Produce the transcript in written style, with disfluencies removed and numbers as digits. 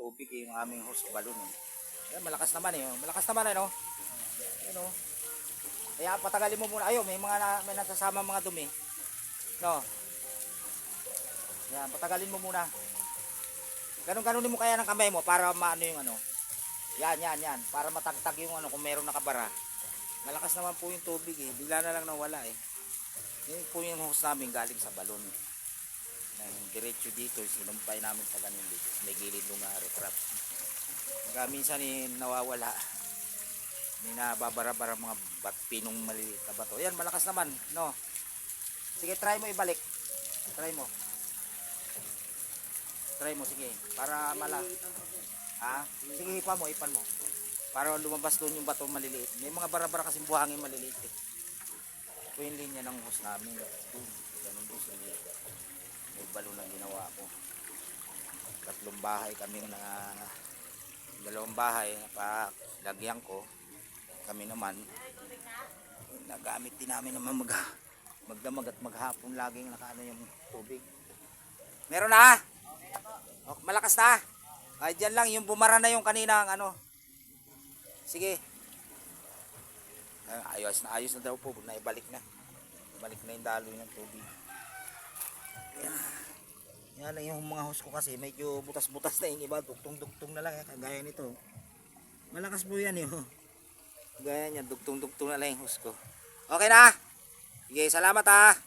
tubig yung aming hose balloon. Ayan, malakas naman eh. Malakas naman no? Ayan o. Kaya patagalin mo muna. Ayun, may nasasama mga dumi. No? Ayan, patagalin mo muna. Ganun-ganunin mo kaya ng kamay mo para maano yung ano. Yan. Para matagtag yung ano kung meron nakabara. Malakas naman po yung tubig eh. Bigla na lang nawala eh. Yun po yung hose namin galing sa balon. Diretso dito, sinumpay namin sa ganun dito. May gilid nung retrap. Hanggang minsan eh, nawawala. May nababara-bara mga pinong maliliit na bato. Yan, malakas naman, no? Sige, try mo ibalik. Try mo. Try mo, sige. Para ha? Sige, ipan mo. Para lumabas doon yung bato maliliit. May mga bara-bara kasi buhangin maliliit eh. Ito yung linya ng hose namin. Ganun doon sa may balon na ginawa ko. Tatlong bahay kami dalawang bahay na lagyan ko. Kami naman nagamit din namin naman magdamag at maghapon laging nakaano yung tubig. Meron na? Oh, malakas na? Ay, dyan lang yung bumara na yung kanina ano. Sige. Ayos na daw po. Naibalik na. Balik na yung daloy ng tubig. Yan lang yung mga hose ko kasi medyo butas-butas na yung iba. Dugtong-dugtong na lang kagaya nito. Malakas po yan yun. Gaya niya, dugtong-dugtong na lang yung hose ko. Okay na? Sige, salamat ha.